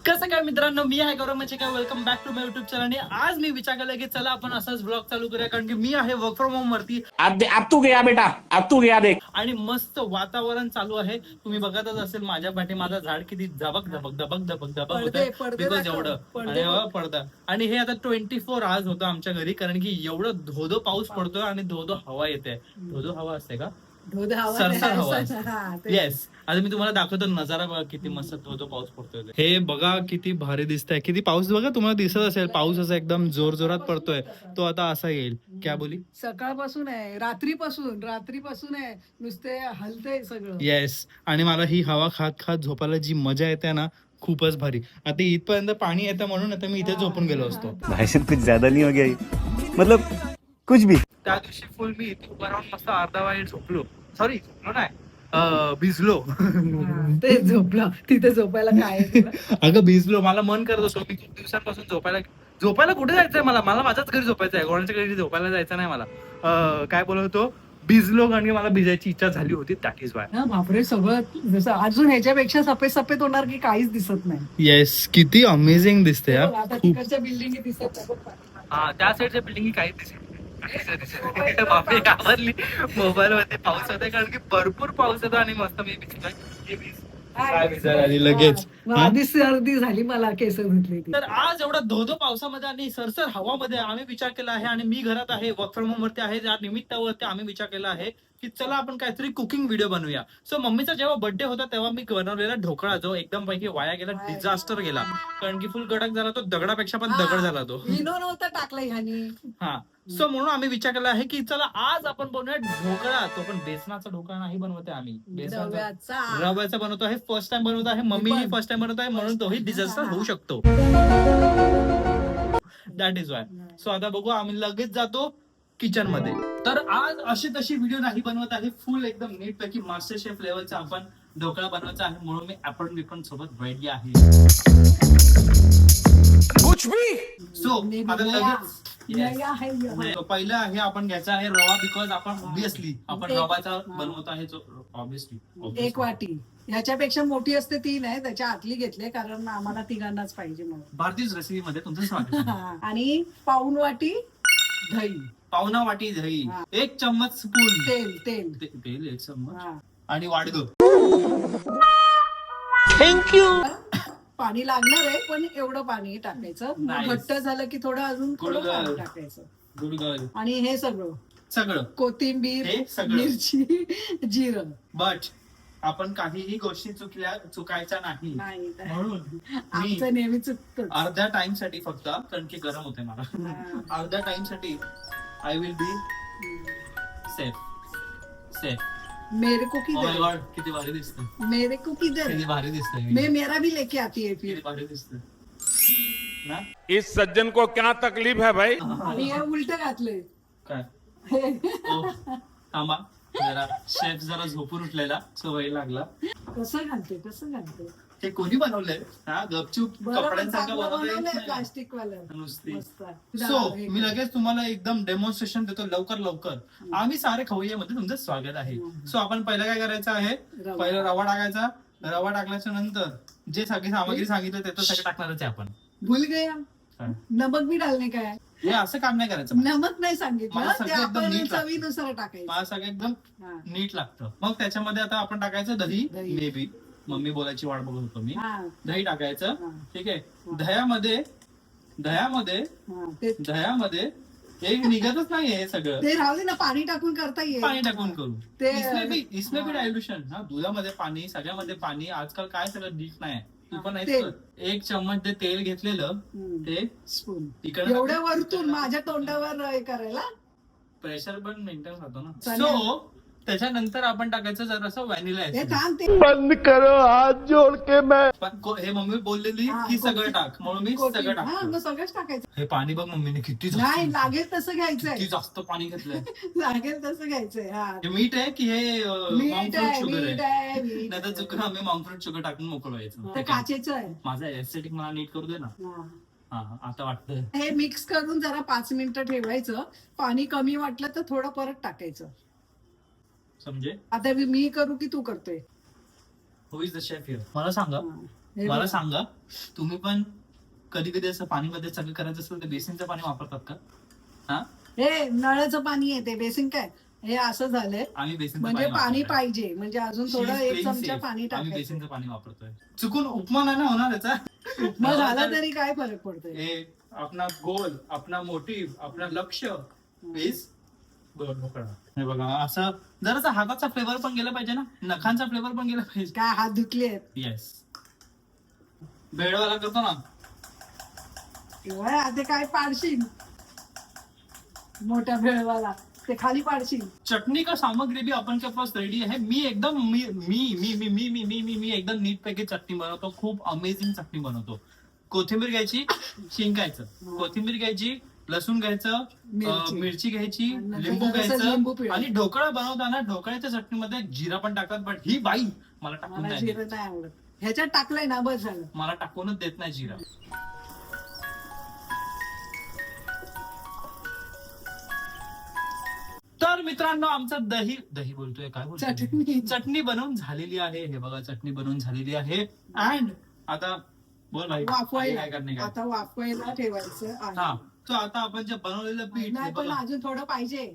कसं काय मित्रांनो, मी आहे Gaurav Machekar. Welcome back to my YouTube channel. आणि आज मी विचार केला की चला आपण असाच ब्लॉग चालू करूया, कारण की मी आहे वर्क फ्रॉम होम वरती. अब तू गया बेटा, अब तू गया देख. आणि मस्त वातावरण चालू आहे. तुम्ही बघतच असेल माझ्या पाठी माझा झाड किती धबक धबक धबक धबक धबक होतं, बिकॉज एवढं आणि पडतं. आणि हे आता 24 आवर्स होतं आमच्या घरी, कारण की एवढं धोधो पाऊस पडतोय आणि धोधो हवा येते. धोधो हवा असते का? सरसर हवा. येस. आता मी तुम्हाला दाखवतो नजारा बघा, किती मस्त धोधो पाऊस पडतोय. हे बघा किती भारी दिसतंय. किती पाऊस बघा, तुम्हाला दिसत असेल पाऊस असा एकदम जोर जोरात पडतोय. तो आता असा येईल. क्या बोली? सकाळपासून आहे, रात्रीपासून आहे, नुसते हलते सगळं. येस. आणि मला ही हवा खात खात झोपायला जी मजा येते ना, खूपच भारी. आता इथपर्यंत पाणी येतं म्हणून आता मी इथे झोपून गेलो असतो. भाई साहब कुछ ज्यादा नहीं हो गया ये? मतलब कुछ भी. त्या दिवशी फुल मी इथे उभा राहून मस्त अर्धा वाईट झोपलो. सॉरी, झोपलो नाही, भिजलो. ते झोपलं तिथे झोपायला काय आहे तुला? अगं भिजलो. मला मन करत होतं मी खूप दिवसांपासून झोपायला कुठे जायचंय मला माझ्याच घरी झोपायचं आहे. कोणाच्या घरी झोपायला जायचं नाही मला. काय बोलत होतो, भिजलो, कारण की मला भिजायची इच्छा झाली होती. That is why. हा, बापरे, सगळं जसं अजून ह्याच्यापेक्षा सफेद सफेद होणार की काहीच दिसत नाही. येस, किती अमेझिंग दिसते यार. आता खूप. तिकडच्या बिल्डिंग दिसत नाही. हा, त्या साईडच्या बिल्डिंग काहीच दिसत बापरे, आवडली. मोबाईल मध्ये पाऊस होते, कारण की भरपूर पाऊस होता आणि मस्त मी भिजलोय. काय भिजायला आली लगेच. आधी सर्दी झाली मला, केस धुतली ती. तर आज एवढा धोधो पावसामध्ये आणि सरसर हवामध्ये आम्ही विचार केला आहे, आणि मी घरात आहे, वर्क फ्रॉम होम वरती आहे, त्या निमित्तावरती आम्ही विचार केला आहे की चला आपण काहीतरी कुकिंग व्हिडिओ बनवूया. सो मम्मीचा जेव्हा बर्थडे होता तेव्हा मी बनवलेला ढोकळा, जो एकदम पैकी वाया गेला, डिझास्टर गेला, कारण की फुल कडक झाला तो, दगडापेक्षा पण दगड झाला तो. विनो नव्हता टाकला ह्यानी. हा. सो म्हणून आम्ही विचार केला आहे की चला आज आपण बनवूया ढोकळा. तो पण बेसनाचा ढोकळा नाही बनवते आम्ही, बेसनाचा रव्याचा बनवतो आहे. फर्स्ट टाइम बनवत आहे मम्मी, ही फर्स्ट टाइम बनवत आहे, म्हणून तोही डिझास्टर होऊ शकतो. That is why. सो आता बघू, आम्ही लगेच जातो किचन मध्ये. तर आज अशी तशी व्हिडिओ नाही बनवत आहे, फुल एकदम नीट पैकी मास्टर शेफ लेवलचा आपण ढोकळा बनवायचा आहे, म्हणून मी आपण सोबत रेडी आहे. कुछ भी. सो आता लगेच पहिलं आहे आपण घ्यायचा आहे रवा, बिकॉज आपण ऑब्विसली आपण रवाचा बनवत आहे. ऑब्विसली 1 वाटी, ह्याच्यापेक्षा मोठी असते 3 आहे, त्याच्या आतली घेतले कारण आम्हाला तिघांनाच पाहिजे म्हणून. भारतीय रेसिपी मध्ये तुमचं स्वागत. आणि पाऊण वाटी दही, पावणा वाटी दही, 1 चम्मच स्पून तेल 1 चम्मच, आणि वाडग. थँक्यू. पाणी लागणार आहे, पण एवढं पाणी टाकायचं. Nice. घट्ट झालं की थोडं अजून थोडं गुडगुड. पाणी टाकायचं. गुडगुड. आणि हे सगळं कोथिंबीर, हे सगळं. मिरची, जिरं. बट आपण काहीही गोष्टी चुकायच्या नाही, नाही तर म्हणून मी आमचं नेहमी चुकतं. अर्ध्या टाइम साठी फक्त, कारण की गरम होते मला, अर्ध्या टाइम साठी आय विल बी सेफ. मेरे को Oh my किधर God, किती भारी दिसतंय, मेरे को किधर किती भारी दिसतंय. मैं मेरा भी लेके आती है किती फिर. भारी दिसतंय ना. इस सज्जन को क्या तकलीफ है भाई? आणि हे उलट घातले. काय ओ, थांबा जरा, शेफ जरा झोपून उठलेला, सवय लागला. कसं घालते हे कोणी बनवलंय? हा, गपचूप कपड्यांसारखं बनवलंय प्लास्टिक वाला नुसती. मस्त. सो मी लगेच तुम्हाला एकदम डेमॉन्स्ट्रेशन देतो, लवकर. आम्ही सारे खवय्यामध्ये तुमचं स्वागत आहे. सो आपण पहिलं काय करायचं आहे, पहिलं रवा टाकायचा. रवा टाकल्याच्या नंतर जे सगळी सामग्री सांगितलं ते तर सगळं टाकणारच आहे आपण. भूल गया, काय? नमक भी डालने का है. हे असं काम नाही करायचं. नमक नाही सांगितलं, मला ते सगळं एकदम आपण नीट लागतं. चवीनुसार टाकायचं. मला सगळं एकदम हा. नीट लागतं. मग त्याच्यामध्ये आता आपण टाकायचं दही. दही. मे बी मम्मी बोलायची वाट बघत होतो मी. हा, दही टाकायचं. हा. ठीक आहे. दह्यामध्ये हा, दह्यामध्ये एक निघतच नाहीये हे सगळं. ते राहू दे ना, पाणी टाकून करता येईल. पाणी टाकून करू. ते इसमें भी डायल्युशन. हा, दुधामध्ये पाणी, सगळ्यामध्ये पाणी. आजकाल काय सगळं नीट नाही. तू पण तेल. ऐक, 1 चम्मच ते तेल घेतलेलं, ते स्पून इकडे एवढ्या वरतून माझ्या तोंडावर हे करायला. प्रेशर पण मेंटेन राहतो ना. चालेल. सो त्याच्यानंतर आपण टाकायचं जरासं व्हॅनिला हे एसेन्स. थांब, ते बंद करो हाथ जोड़ के मैं. पण हे मम्मी बोललेली हा, की सगळं टाक, म्हणून मी सगळं हा, मग टाकतो. सगळंच टाकायचं. हे पाणी बघ मम्मीने किती नाही, जास्त, लागेल तसं घ्यायचंय. किती जास्त पाणी घेतलंय. लागेल तसं घ्यायचंय. हा, हे मीठ आहे की हे मीठ मॉन्फ्रुट आहे, शुगर मीठ आहे? आहे, मीठ नाही तर चुकून आम्ही मॉन्फ्रुट शुगर टाकून मोकळं व्हायचं. ते काचेचं आहे. माझा एस्थेटिक मला नीट करू दे ना. हा. हा, आता वाटतंय. हे मिक्स करून जरा 5 मिनिटं ठेवायचं. पाणी कमी वाटलं तर थोडं परत टाकायचं. समजे. आता मी करू की तू करतोय? हु इज द शेफ हिअर? मला सांगा. हे मला बघा. सांगा, तुम्ही पण कधी कधी असं पाणीमध्ये सगळं करायचं असेल तर बेसिनचं पाणी वापरतात का? हा, हे नळाचं पाणी येते बेसिन काय हे असं झालंय आम्ही बेसिनचं म्हणजे पाणी वापरतोय. पाहिजे म्हणजे अजून She थोडं is एक playing चमचा safe. पाणी आम्ही टाकायचं बेसिनचं पाणी वापरतोय. चुकून उपमा नाही ना होणार याचा. मग झाला तरी काय फरक पडतोय हे आपला गोल, आपला मोटिव्ह, आपला लक्ष प्लीज ढोकळा. हे बघा, असं जरासा हाताचा फ्लेवर पण गेला पाहिजे ना, नखांचा फ्लेवर पण गेला पाहिजे. काय हात धुतले आहेत येस, भेळवाला करतो ना. किंवा ते काय पाडशील मोठ्या भेळवाला ते खाली पाडशील चटणी का सामग्री भी अपन के पास रेडी है. मी एकदम मी मी मी मी मी मी मी मी मी एकदम नीट पैकी चटणी बनवतो. खूप अमेझिंग चटणी बनवतो. कोथिंबीर घ्यायची, शिंकायचं. कोथिंबीर घ्यायची, लसूण घ्यायचं, मिरची घ्यायची, आणि लिंबू जरासं लिंबू घ्यायचं. पिळायचं. आणि ढोकळा बनवताना ढोकळ्याच्या चटणीमध्ये जिरा पण टाकतात. बट ही बाई मला टाकून मला नाही जिरं देत. नाही आवडत ह्याच्यात टाकलंय ना बस झालं मला टाकूनच देत नाही जिरा. तर मित्रांनो, आमचं दही दही बोलतोय काय बोलतोय चटणी. चटणी बनवून झालेली आहे. हे बघा, चटणी बनवून झालेली आहे. अँड आता बोल भाई, वाफवायला काय करणे काय. आता वाफवायला ठेवायचं आहे. हा, तो आता आपण जे बनवलेलं पीठ हे नाही पण बघा. अजून थोडं पाहिजे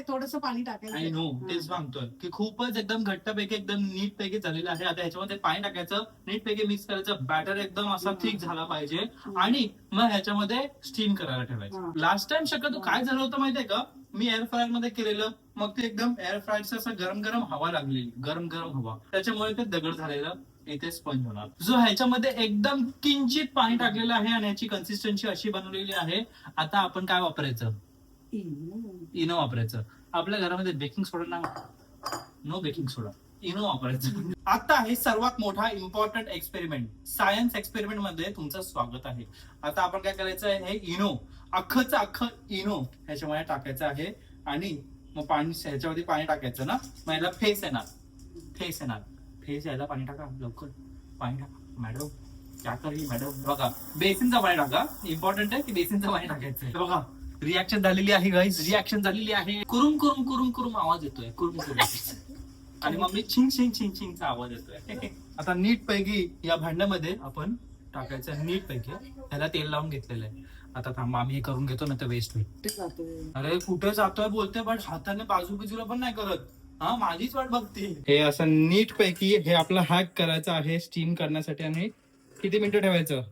थोडस पाणी आय टाकायचं नो, तेच सांगतोय की खूपच एकदम घट्टपैकी एकदम नीट पैकी झालेलं आहे. आता ह्याच्यामध्ये पाणी टाकायचं, नीट पैकी मिक्स करायचं. बॅटर एकदम असा थिक झाला पाहिजे आणि मग ह्याच्यामध्ये स्टीम करायला ठेवायचं. लास्ट टाइम शक्यतो काय झालं होतं माहितीये का, मी एअर फ्रायर मध्ये केलेलं, मग ते एकदम एअर फ्रायरचं असं गरम गरम हवा लागलेली, गरम गरम हवा, त्याच्यामुळे ते दगड झालेलं इथे स्पंज होणार. जो ह्याच्यामध्ये एकदम किंचित पाणी टाकलेलं आहे आणि याची कन्सिस्टन्सी अशी बनवलेली आहे. आता आपण काय वापरायचं, इनो वापरायचं. आपल्या घरामध्ये बेकिंग सोडा ना, नो बेकिंग सोडा, इनो वापरायचं. आता हे सर्वात मोठा इम्पॉर्टंट एक्सपेरिमेंट, सायन्स एक्सपेरिमेंट मध्ये तुमचं स्वागत आहे. आता आपण काय करायचं आहे, हे इनो अख्खचं अख्खं इनो ह्याच्यामध्ये टाकायचं आहे आणि मग पाणी ह्याच्यामध्ये पाणी टाकायचं ना, मग याला फेस येणार, फेस येणार. फेस यायला पाणी टाका, लवकर पाणी टाका मॅडम. क्या करी मॅडम. बघा, बेसिनचं पाणी टाका. इम्पॉर्टंट आहे की बेसिनचं पाणी टाकायचं. बघा, रिॲक्शन झालेली आहे गाईज, रिॲक्शन झालेली आहे. कुरुम कुरुम कुरुम कुरुम आवाज येतोय, कुरुम कुरुम. आणि मग मी छिंग छिंग छिंग छिंगचा आवाज येतोय. आता नीट पैकी या भांड्यामध्ये आपण टाकायचं, नीट पैकी. ह्याला तेल लावून घेतलेलं आहे. आता थांबा, आम्ही हे करून घेतो ना तर वेस्ट होईल. अरे कुठे जातोय बोलतोय, पण हाताने बाजूला पण नाही करत. हा, माझीच वाट बघते. हे असं नीट पैकी हे आपलं हॅक करायचं आहे स्टीम करण्यासाठी. आणि किती मिनिटं ठेवायचं,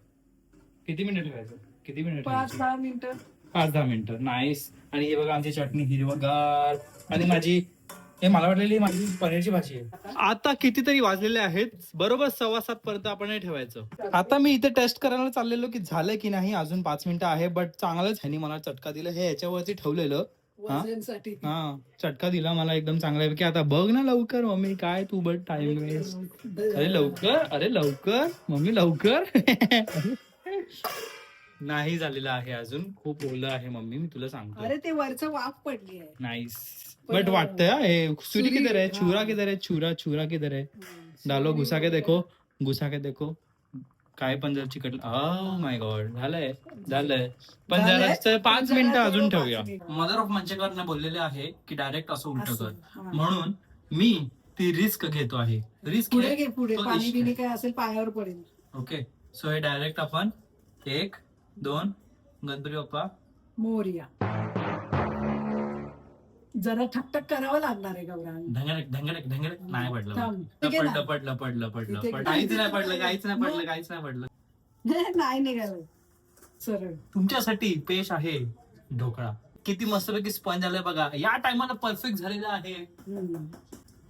किती मिनिटं ठेवायचं, किती मिनिटं 5-10 मिनिटं 5-10 मिनिटं. नाईस. आणि हे बघा, आमची चटणी हिरवगार. आणि माझी, हे मला वाटलेली माझी पनीरची भाजी आहे. आता कितीतरी वाजलेले आहेत, बरोबर 6:15 पर्यंत आपण हे ठेवायचं. आता मी इथे टेस्ट करायला चाललेलो की झालं की नाही. अजून 5 मिनिटं आहे, बट चांगलंच ह्यानी मला चटका दिला. हे याच्यावरती ठेवलेलं, वजनसाठी हा, चटका दिला मला एकदम चांगला आहे की. आता बघ ना लवकर मम्मी, काय तू बट टाइम वेस्ट. अरे लवकर, अरे लवकर मम्मी, लवकर. नाही झालेलं आहे अजून, खूप ओलं आहे मम्मी, मी तुला सांगतो. अरे ते वरचं वाफ पडली आहे नाइस. बट वाटतंय हे सुरी किधर है, छुरा किधर है, छुरा छुरा किधर है. डालो, घुसा के देखो, घुसा के देखो. काय पण जर चिकट, ओह माय गॉड, झालंय झालंय. पण जरा 5 मिनिटं अजून ठेवूया. मदर ऑफ मंचेकरने बोललेले आहे की डायरेक्ट असं उलट कर, म्हणून मी ती रिस्क घेतो आहे. रिस्क पुढे घे, पुढे पाणी बिणी काय असेल पायावर पडेल. ओके, सो हे डायरेक्ट आपण 1, 2 गणपती बाप्पा मोरया. जरा ठकठक करावं लागणार आहे गौरांग. ढंगडक ढंगडक ढंगडक. नाही पडलं, थांब. ठीक आहे ना? पडलं पडलं पडलं इथे पडलं. काहीच नाही पडलं, काहीच नाही पडलं, काहीच नाही पडलं. नाही निघालं सरळ. तुमच्यासाठी पेश आहे ढोकळा. किती मस्तपैकी स्पंज आलाय बघा. या टायमाला परफेक्ट झालेला आहे.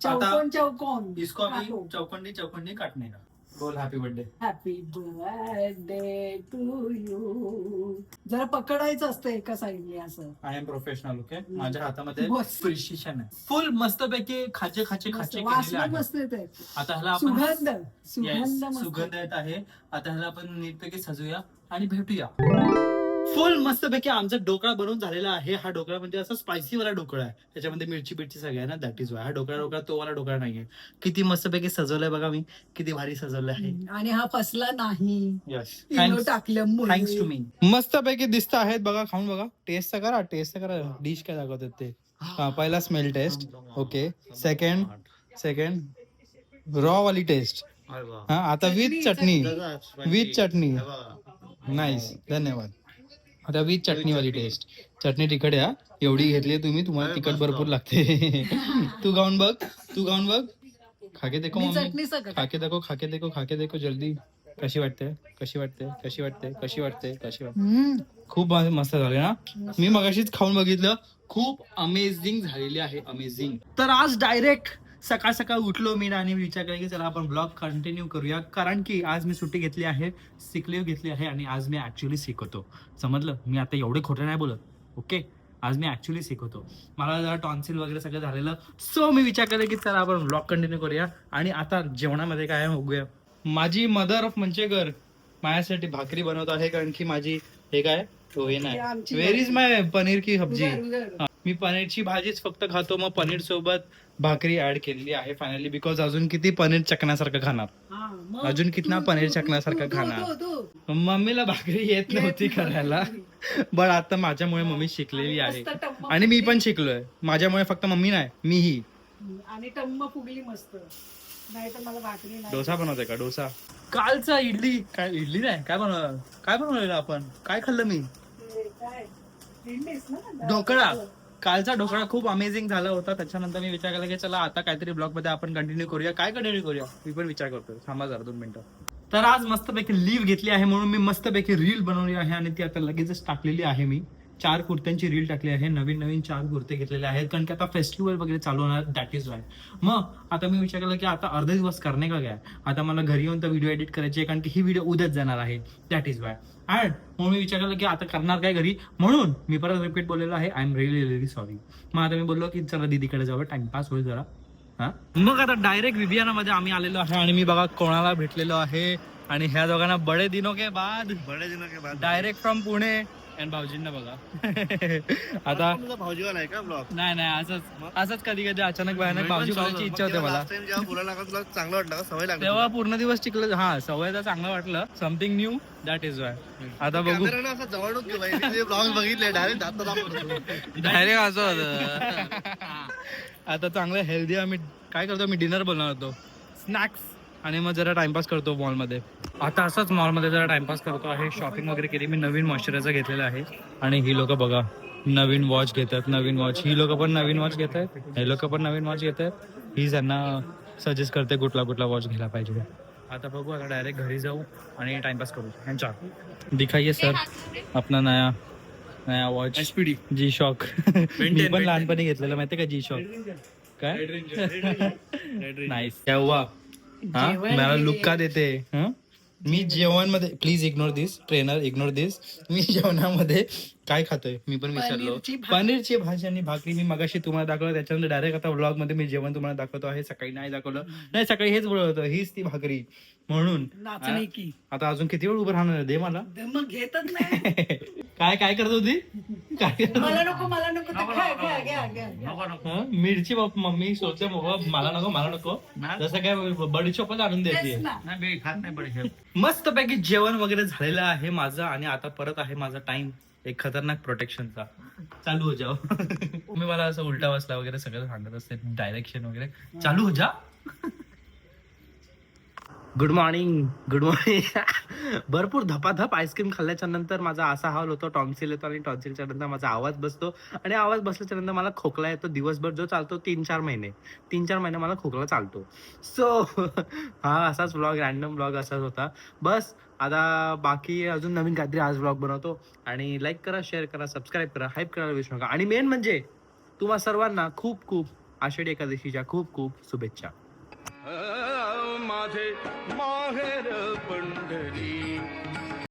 चौकोन चौकोन इसको अभी चौकंडी चौकंडी काटणे का. बोल happy birthday. Happy birthday to you. जरा पकडायचं असतं एका साईडने असं. I am professional. ओके, माझ्या हातामध्ये बस. प्रिशिशन आहे. फुल मस्तपैकी खाचे खाचे खाचे केलेले वासना आहे. मस्त येते. आता ह्याला आपण सुगंध Yes, सुगंध मस्त. सुगंध येत आहे. आता ह्याला आपण नीटपैकी सजूया आणि भेटूया. फुल मस्तपैकी आमचा ढोकळा बनवून झालेला आहे. हा ढोकळा म्हणजे असा स्पायसी वाला ढोकळा आहे, त्याच्यामध्ये मिरची बिरची सगळ्या ना, दॅट इज वाय. हा ढोकळा तो वाला ढोकळा नाहीये. किती मस्तपैकी सजवलंय बघा मी, किती भारी सजवलं आहे. आणि हा फसला नाही. यस, इनो टाकल्यामुळे. Thanks to me. मस्तपैकी दिसत आहेत बघा, खाऊन बघा. टेस्ट तर करा, टेस्ट तर करा. डिश काय दाखवतात ते. हा, पहिला smell test. Okay, second raw वाली टेस्ट. हा आता विथ चटणी, विथ चटणी. हो. नाईस, धन्यवाद. आता विथ चटणी वाली टेस्ट. चटणी तिखट आहे हा. एवढी घेतली तुम्ही, तुम्हाला तिखट भरपूर लागते. तू खाऊन बघ, तू खाऊन बघ. खाके देखो मी मम्मी, चटणी सगळं खाके देखो, खाके देखो, खाके देखो जल्दी. कशी वाटते, कशी वाटते, कशी वाटते, कशी वाटते, कशी वाटते. खूप मस्त झाले ना. मी मगाशीच खाऊन बघितलं, खूप अमेझिंग झालेली आहे, अमेझिंग. तर आज डायरेक्ट सकाळ सकाळ उठलो मी आणि विचार केला की चला आपण ब्लॉग कंटिन्यू करूया, कारण की आज मी सुट्टी घेतली आहे, सिक लीव्ह घेतली आहे आणि आज मी ऍक्च्युअली शिकवतो. समजलं, मी आता एवढे खोटे नाही बोलत. ओके, आज मी ऍक्च्युअली शिकवतो. मला जरा टॉन्सिल वगैरे सगळं झालेलं, सो मी विचार केला की चला आपण ब्लॉग कंटिन्यू करूया. आणि आता जेवणामध्ये काय बघूया. माझी मदर ऑफ मंचेकर माझ्यासाठी भाकरी बनवत आहे, कारण की माझी हे काय तो हे नाही. व्हेर इज माय पनीर की सब्जी. मी पनीरची भाजीच फक्त खातो, मग पनीर सोबत भाकरी ऍड केलेली आहे फायनली, बिकॉज अजून किती पनीर चकण्यासारखं खाणार, अजून कितना पनीर चकण्यासारखं खाणार. मम्मीला भाकरी येत नव्हती करायला, बट आता माझ्यामुळे मम्मी शिकलेली आहे आणि मी पण शिकलोय. माझ्यामुळे फक्त मम्मी नाही, मीही. आणि टम्म फुगली मस्त. नाही तर मला भाकरी नाही. डोसा बनवते का? डोसा. कालचा इडली, काय इडली नाही, काय बनवलेलं आपण, काय खाल्लं मी? काय इडलीच ना? ढोकळा. कालचा ढोकळा खूप अमेझिंग झाला होता. त्याच्यानंतर मी विचार केला की चला आता काहीतरी ब्लॉग मध्ये आपण कंटिन्यू करूया. काय कंटिन्यू करूया मी पण विचार करतोय, थांबा जरा 2 मिनिटं. तर आज मस्तपैकी लीव्ह घेतली आहे म्हणून मी मस्तपैकी रील बनवली आहे आणि ती आता लगेचच टाकलेली आहे. मी 4 कुर्त्यांची रील टाकली आहे, नवीन 4 कुर्ते घेतलेले आहेत, कारण की आता फेस्टिवल वगैरे चालू होणार, दॅट इज वाय. मग आता मी विचार केला की आता अर्धा दिवस करणे का काय, आता मला घरी येऊन तर व्हिडिओ एडिट करायची आहे, कारण की ही व्हिडिओ उद्याच जाणार आहे, दॅट इज वाय. अँड म्हणून मी विचार केला की आता करणार काय घरी, म्हणून मी परत रिपीट बोललेलो आहे, आय एम रिअली सॉरी. मग आता मी बोललो की चला दीदीकडे जावं, टाइमपास होईल जरा. हा, मग आता डायरेक्ट विबियाना मध्ये आम्ही आलेलो आहे आणि मी बघा कोणाला भेटलेलो आहे आणि ह्या दोघांना बडे दिनो के बाद डायरेक्ट फ्रॉम पुणे. आणि भाऊजींना बघा. आता भाऊजीवाला आहे का ब्लॉग? नाही असंच कधी कधी अचानक भयानक भाऊजी बोलायची इच्छा होते मला. जेव्हा बोलायला लागला तुला चांगलं वाटलं का? सवय लागली तेव्हा पूर्ण दिवस टिकलं. हा, सवय तर चांगलं वाटलं, something new, that is why. आता बघू. असं जवळच ब्लॉग बघितले डायरेक्ट डायरेक्ट असं होतं. आता चांगलं हेल्दी आम्ही काय करतो, मी डिनर बनवणार होतो, स्नॅक्स, आणि मग जरा टाइमपास करतो मॉलमध्ये. आता असंच मॉलमध्ये जरा टाइमपास करतो आहे. शॉपिंग वगैरे केली, मी नवीन मॉइश्चरायझर घेतलेलं आहे आणि ही लोक बघा नवीन वॉच घेतात, नवीन वॉच. ही लोक पण नवीन वॉच घेत आहेत, हे लोक पण नवीन वॉच घेत आहेत. ही त्यांना सजेस्ट करते कुठला वॉच घ्यायला पाहिजे. आता बघू, आता डायरेक्ट घरी जाऊ आणि टाइमपास करू. ह्यांच्या दिखाइए सर अपना नया वॉच SPD जी शॉक. मी पण लहानपणी घेतलेलं, माहितीये का जी शॉक. काय नाईस. क्या हुआ? हा, मला लुक का देते? मी जेवणामध्ये, please ignore this trainer, ignore this. मी जेवणामध्ये काय खातोय मी पण विचारलो. पनीरची भाजी आणि भाकरी मी मगाशी तुम्हाला दाखवलं, त्याच्यानंतर डायरेक्ट आता व्लॉग मध्ये मी जेवण तुम्हाला दाखवतो आहे. सकाळी नाही दाखवलं, नाही सकाळी हेच बोलत होतं, हीच ती भाकरी म्हणून. आता अजून किती वेळ उभं राहणार दे मला. मग घेतच नाही. काय करत होती? काय मला नको मिरची मम्मी सोचले मला नको जसं काय बडीशोपच आणून द्यायची. मस्त पैकी जेवण वगैरे झालेलं आहे माझं आणि आता परत आहे माझा टाइम एक खतरनाक प्रोटेक्शनचा. चालू हो जाओ. मी मला असं उलटा बसला वगैरे सगळं सांगत असते, डायरेक्शन वगैरे. चालू हो जा. Good morning. भरपूर धपाधप आईस्क्रीम खाल्ल्याच्या नंतर माझा असा हाल होतो, टॉन्सिल येतो आणि टॉन्सिलच्या नंतर माझा आवाज बसतो आणि आवाज बसल्याच्या नंतर मला खोकला येतो दिवसभर, जो चालतो 3-4 महिने मला खोकला चालतो. सो हा असाच ब्लॉग, रॅन्डम ब्लॉग असाच होता बस. आता बाकी अजून नवीन काहीतरी आज ब्लॉग बनवतो आणि लाईक करा, शेअर करा, सबस्क्राईब करा, हाईप करायला विसरू नका. आणि मेन म्हणजे तुम्हा सर्वांना खूप खूप आषाढी एकादशीच्या खूप खूप शुभेच्छा. माझे माहेर पंढरी